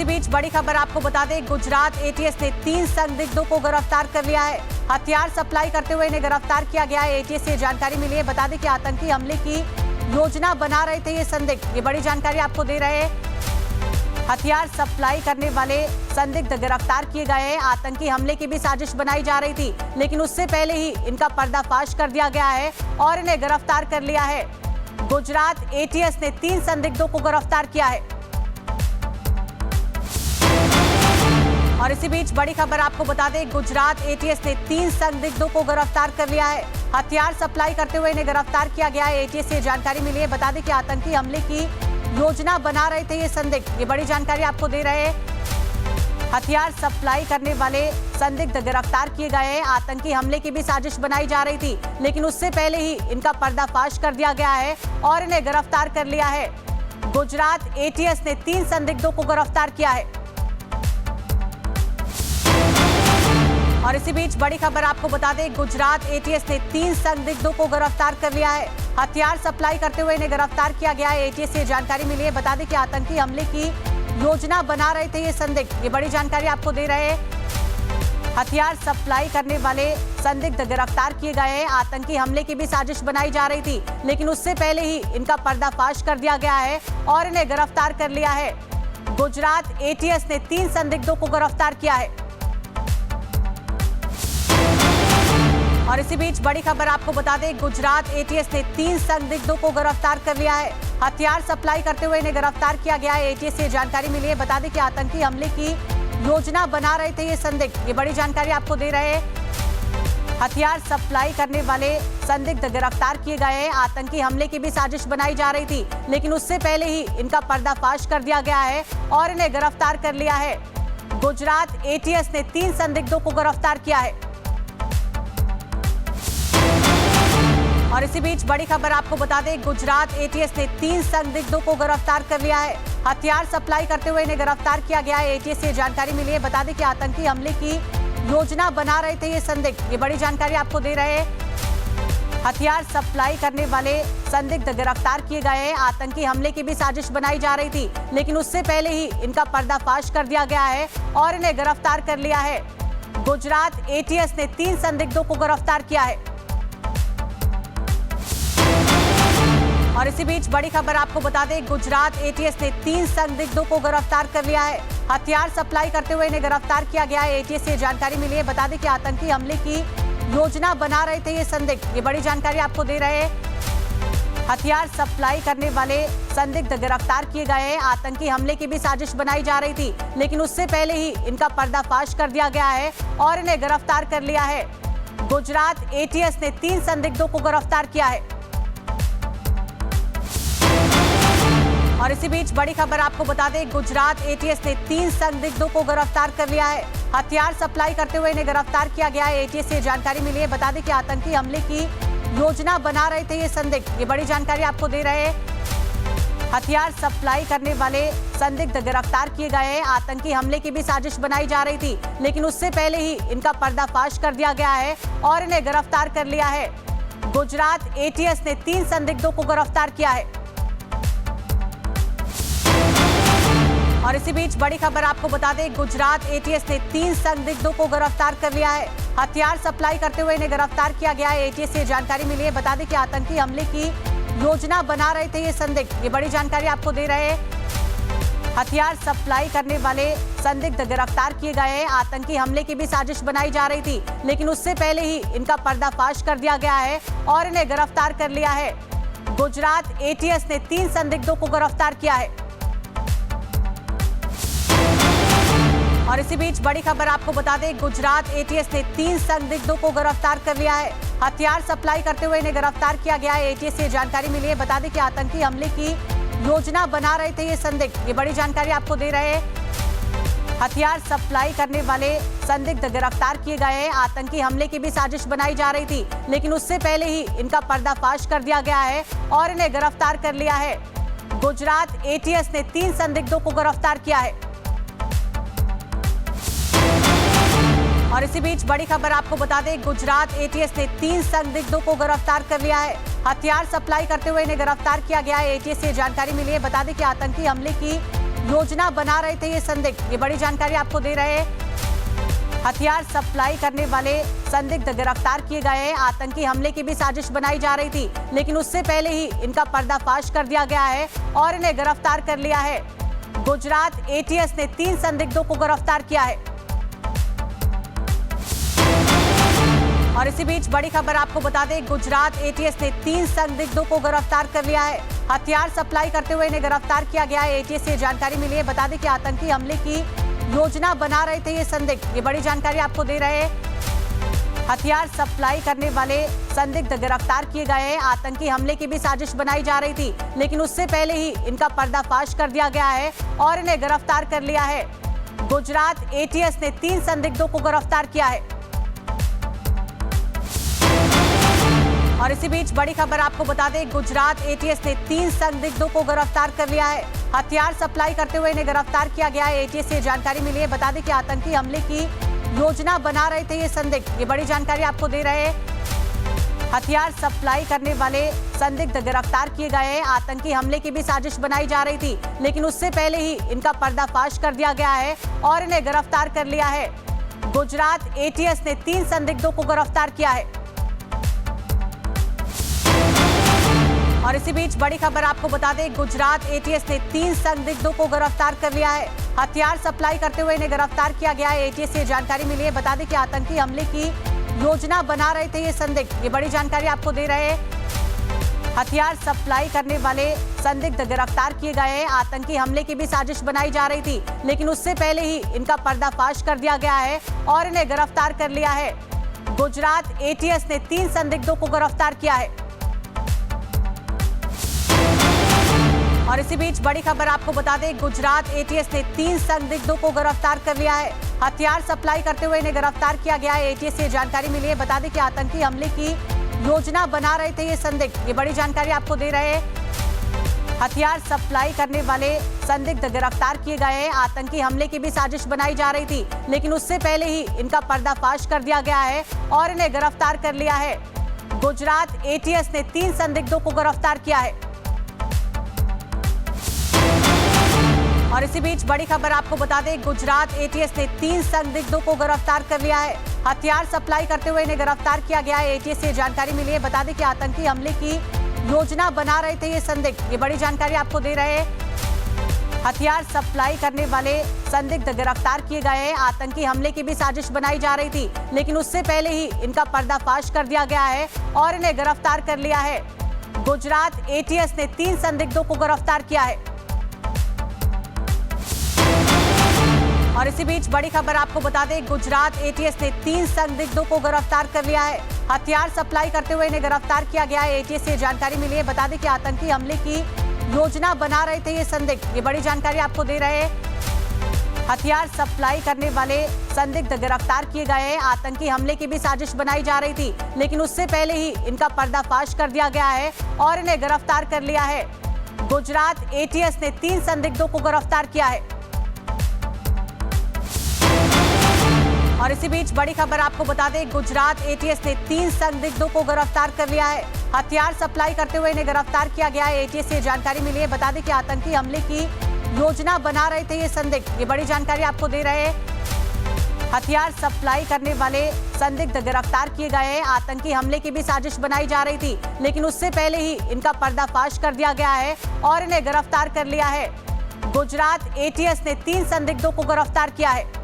इसी बीच बड़ी खबर आपको बता दें, गुजरात एटीएस ने 3 संदिग्धों को गिरफ्तार कर लिया है। हथियार सप्लाई करते हुए इन्हें गिरफ्तार किया गया है। एटीएस से जानकारी मिली है। बता दें कि आतंकी हमले की योजना बना रहे थे ये संदिग्ध। ये बड़ी जानकारी आपको दे रहे हैं। हथियार सप्लाई करने वाले संदिग्ध गिरफ्तार किए गए हैं। आतंकी हमले की भी साजिश बनाई जा रही थी, लेकिन उससे पहले ही इनका पर्दाफाश कर दिया गया है और इन्हें गिरफ्तार कर लिया है। गुजरात एटीएस ने 3 संदिग्धों को गिरफ्तार किया है। और इसी बीच बड़ी खबर आपको बता दें, गुजरात एटीएस ने 3 संदिग्धों को गिरफ्तार कर लिया है। हथियार सप्लाई करते हुए इन्हें गिरफ्तार किया गया है। एटीएस से जानकारी मिली है। बता दें कि आतंकी हमले की योजना बना रहे थे ये संदिग्ध। ये बड़ी जानकारी आपको दे रहे हैं। हथियार सप्लाई करने वाले संदिग्ध गिरफ्तार किए गए हैं। आतंकी हमले की भी साजिश बनाई जा रही थी, लेकिन उससे पहले ही इनका पर्दाफाश कर दिया गया है और इन्हें गिरफ्तार कर लिया है। गुजरात एटीएस ने 3 संदिग्धों को गिरफ्तार किया है। और इसी बीच बड़ी खबर आपको बता दें, गुजरात एटीएस ने 3 संदिग्धों को गिरफ्तार कर लिया है। हथियार सप्लाई करते हुए इन्हें गिरफ्तार किया गया है। एटीएस से जानकारी मिली है। बता दें कि आतंकी हमले की योजना बना रहे थे ये संदिग्ध। ये बड़ी जानकारी आपको दे रहे हैं। हथियार सप्लाई करने वाले संदिग्ध गिरफ्तार किए गए हैं। आतंकी हमले की भी साजिश बनाई जा रही थी, लेकिन उससे पहले ही इनका पर्दाफाश कर दिया गया है और इन्हें गिरफ्तार कर लिया है। गुजरात एटीएस ने 3 संदिग्धों को गिरफ्तार किया है। और इसी बीच बड़ी खबर आपको बता दें, गुजरात एटीएस ने 3 संदिग्धों को गिरफ्तार कर लिया है। हथियार सप्लाई करते हुए इन्हें गिरफ्तार किया गया है। एटीएस से जानकारी मिली है। बता दें कि आतंकी हमले की योजना बना रहे थे ये संदिग्ध। ये बड़ी जानकारी आपको दे रहे हैं। हथियार सप्लाई करने वाले संदिग्ध गिरफ्तार किए गए हैं। आतंकी हमले की भी साजिश बनाई जा रही थी, लेकिन उससे पहले ही इनका पर्दाफाश कर दिया गया है और इन्हें गिरफ्तार कर लिया है। गुजरात एटीएस ने 3 संदिग्धों को गिरफ्तार किया है। और इसी बीच बड़ी खबर आपको बता दें, गुजरात एटीएस ने 3 संदिग्धों को गिरफ्तार कर लिया है। हथियार सप्लाई करते हुए इन्हें गिरफ्तार किया गया है। एटीएस से जानकारी मिली है। बता दें कि आतंकी हमले की योजना बना रहे थे ये संदिग्ध। ये बड़ी जानकारी आपको दे रहे हैं। हथियार सप्लाई करने वाले संदिग्ध गिरफ्तार किए गए हैं। आतंकी हमले की भी साजिश बनाई जा रही थी, लेकिन उससे पहले ही इनका पर्दाफाश कर दिया गया है और इन्हें गिरफ्तार कर लिया है। गुजरात एटीएस ने 3 संदिग्धों को गिरफ्तार किया है। और इसी बीच बड़ी खबर आपको बता दें, गुजरात एटीएस ने 3 संदिग्धों को गिरफ्तार कर लिया है। हथियार सप्लाई करते हुए इन्हें गिरफ्तार किया गया है। एटीएस से जानकारी मिली है। बता दें कि आतंकी हमले की योजना बना रहे थे ये संदिग्ध। ये बड़ी जानकारी आपको दे रहे हैं। हथियार सप्लाई करने वाले संदिग्ध गिरफ्तार किए गए हैं। आतंकी हमले की भी साजिश बनाई जा रही थी, लेकिन उससे पहले ही इनका पर्दाफाश कर दिया गया है और इन्हें गिरफ्तार कर लिया है। गुजरात एटीएस ने 3 संदिग्धों को गिरफ्तार किया है। और इसी बीच बड़ी खबर आपको बता दें, गुजरात एटीएस ने 3 संदिग्धों को गिरफ्तार कर लिया है। हथियार सप्लाई करते हुए इन्हें गिरफ्तार किया गया है। एटीएस से जानकारी मिली है। बता दें कि आतंकी हमले की योजना बना रहे थे ये संदिग्ध। ये बड़ी जानकारी आपको दे रहे हैं। हथियार सप्लाई करने वाले संदिग्ध गिरफ्तार किए गए हैं। आतंकी हमले की भी साजिश बनाई जा रही थी, लेकिन उससे पहले ही इनका पर्दाफाश कर दिया गया है और इन्हें गिरफ्तार कर लिया है। गुजरात एटीएस ने 3 संदिग्धों को गिरफ्तार किया है। और इसी बीच बड़ी खबर आपको बता दें, गुजरात एटीएस ने 3 संदिग्धों को गिरफ्तार कर लिया है। हथियार सप्लाई करते हुए इन्हें गिरफ्तार किया गया है। एटीएस से जानकारी मिली है। बता दें कि आतंकी हमले की योजना बना रहे थे ये संदिग्ध। ये बड़ी जानकारी आपको दे रहे हैं। हथियार सप्लाई करने वाले संदिग्ध गिरफ्तार किए गए हैं। आतंकी हमले की भी साजिश बनाई जा रही थी, लेकिन उससे पहले ही इनका पर्दाफाश कर दिया गया है और इन्हें गिरफ्तार कर लिया है। गुजरात एटीएस ने 3 संदिग्धों को गिरफ्तार किया है। और इसी बीच बड़ी खबर आपको बता दें, गुजरात एटीएस ने 3 संदिग्धों को गिरफ्तार कर लिया है। हथियार सप्लाई करते हुए इन्हें गिरफ्तार किया गया है। एटीएस से जानकारी मिली है। बता दें कि आतंकी हमले की योजना बना रहे थे ये संदिग्ध। ये बड़ी जानकारी आपको दे रहे हैं। हथियार सप्लाई करने वाले संदिग्ध गिरफ्तार किए गए हैं। आतंकी हमले की भी साजिश बनाई जा रही थी, लेकिन उससे पहले ही इनका पर्दाफाश कर दिया गया है और इन्हें गिरफ्तार कर लिया है। गुजरात एटीएस ने 3 संदिग्धों को गिरफ्तार किया है। और इसी बीच बड़ी खबर आपको बता दें, गुजरात एटीएस ने 3 संदिग्धों को गिरफ्तार कर लिया है। हथियार सप्लाई करते हुए इन्हें गिरफ्तार किया गया है। एटीएस से जानकारी मिली है। बता दें कि आतंकी हमले की योजना बना रहे थे ये संदिग्ध। ये बड़ी जानकारी आपको दे रहे हैं। हथियार सप्लाई करने वाले संदिग्ध गिरफ्तार किए गए हैं। आतंकी हमले की भी साजिश बनाई जा रही थी, लेकिन उससे पहले ही इनका पर्दाफाश कर दिया गया है और इन्हें गिरफ्तार कर लिया है। गुजरात एटीएस ने 3 संदिग्धों को गिरफ्तार किया है। और इसी बीच बड़ी खबर आपको बता दें, गुजरात एटीएस ने 3 संदिग्धों को गिरफ्तार कर लिया है। हथियार सप्लाई करते हुए इन्हें गिरफ्तार किया गया है। एटीएस से जानकारी मिली है। बता दें कि आतंकी हमले की योजना बना रहे थे ये संदिग्ध। ये बड़ी जानकारी आपको दे रहे हैं। हथियार सप्लाई करने वाले संदिग्ध गिरफ्तार किए गए हैं। आतंकी हमले की भी साजिश बनाई जा रही थी, लेकिन उससे पहले ही इनका पर्दाफाश कर दिया गया है और इन्हें गिरफ्तार कर लिया है। गुजरात एटीएस ने 3 संदिग्धों को गिरफ्तार किया है। और इसी बीच बड़ी खबर आपको बता दें, गुजरात एटीएस ने 3 संदिग्धों को गिरफ्तार कर लिया है। हथियार सप्लाई करते हुए इन्हें गिरफ्तार किया गया है। एटीएस से जानकारी मिली है। बता दें कि आतंकी हमले की योजना बना रहे थे ये संदिग्ध। ये बड़ी जानकारी आपको दे रहे हैं। हथियार सप्लाई करने वाले संदिग्ध गिरफ्तार किए गए हैं। आतंकी हमले की भी साजिश बनाई जा रही थी, लेकिन उससे पहले ही इनका पर्दाफाश कर दिया गया है और इन्हें गिरफ्तार कर लिया है। गुजरात एटीएस ने 3 संदिग्धों को गिरफ्तार किया है। और इसी बीच बड़ी खबर आपको बता दें, गुजरात एटीएस ने 3 संदिग्धों को गिरफ्तार कर लिया है। हथियार सप्लाई करते हुए इन्हें गिरफ्तार किया गया है। एटीएस से जानकारी मिली है। बता दें कि आतंकी हमले की योजना बना रहे थे ये संदिग्ध। ये बड़ी जानकारी आपको दे रहे हैं। हथियार सप्लाई करने वाले संदिग्ध गिरफ्तार किए गए हैं। आतंकी हमले की भी साजिश बनाई जा रही थी, लेकिन उससे पहले ही इनका पर्दाफाश कर दिया गया है और इन्हें गिरफ्तार कर लिया है। गुजरात एटीएस ने 3 संदिग्धों को गिरफ्तार किया है। और इसी बीच बड़ी खबर आपको बता दें, गुजरात एटीएस ने 3 संदिग्धों को गिरफ्तार कर लिया है। हथियार सप्लाई करते हुए इन्हें गिरफ्तार किया गया है। एटीएस से जानकारी मिली है। बता दें कि आतंकी हमले की योजना बना रहे थे ये संदिग्ध। ये बड़ी जानकारी आपको दे रहे हैं। हथियार सप्लाई करने वाले संदिग्ध गिरफ्तार किए गए हैं। आतंकी हमले की भी साजिश बनाई जा रही थी, लेकिन उससे पहले ही इनका पर्दाफाश कर दिया गया है और इन्हें गिरफ्तार कर लिया है। गुजरात एटीएस ने 3 संदिग्धों को गिरफ्तार किया है। और इसी बीच बड़ी खबर आपको बता दें, गुजरात एटीएस ने 3 संदिग्धों को गिरफ्तार कर लिया है। हथियार सप्लाई करते हुए इन्हें गिरफ्तार किया गया है। एटीएस से जानकारी मिली है। बता दें कि आतंकी हमले की योजना बना रहे थे ये संदिग्ध। ये बड़ी जानकारी आपको दे रहे हैं। हथियार सप्लाई करने वाले संदिग्ध गिरफ्तार किए गए हैं। आतंकी हमले की भी साजिश बनाई जा रही थी, लेकिन उससे पहले ही इनका पर्दाफाश कर दिया गया है और इन्हें गिरफ्तार कर लिया है। गुजरात एटीएस ने 3 संदिग्धों को गिरफ्तार किया है। और इसी बीच बड़ी खबर आपको बता दें, गुजरात एटीएस ने 3 संदिग्धों को गिरफ्तार कर लिया है। हथियार सप्लाई करते हुए इन्हें गिरफ्तार किया गया है। एटीएस से जानकारी मिली है। बता दें कि आतंकी हमले की योजना बना रहे थे ये संदिग्ध। ये बड़ी जानकारी आपको दे रहे हैं। हथियार सप्लाई करने वाले संदिग्ध गिरफ्तार किए गए हैं। आतंकी हमले की भी साजिश बनाई जा रही थी, लेकिन उससे पहले ही इनका पर्दाफाश कर दिया गया है और इन्हें गिरफ्तार कर लिया है। गुजरात एटीएस ने 3 संदिग्धों को गिरफ्तार किया है। और इसी बीच बड़ी खबर आपको बता दें, गुजरात एटीएस ने 3 संदिग्धों को गिरफ्तार कर लिया है। हथियार सप्लाई करते हुए इन्हें गिरफ्तार किया गया है। एटीएस से जानकारी मिली है। बता दें कि आतंकी हमले की योजना बना रहे थे ये संदिग्ध। ये बड़ी जानकारी आपको दे रहे हैं। हथियार सप्लाई करने वाले संदिग्ध गिरफ्तार किए गए हैं। आतंकी हमले की भी साजिश बनाई जा रही थी, लेकिन उससे पहले ही इनका पर्दाफाश कर दिया गया है और इन्हें गिरफ्तार कर लिया है। गुजरात एटीएस ने 3 संदिग्धों को गिरफ्तार किया है।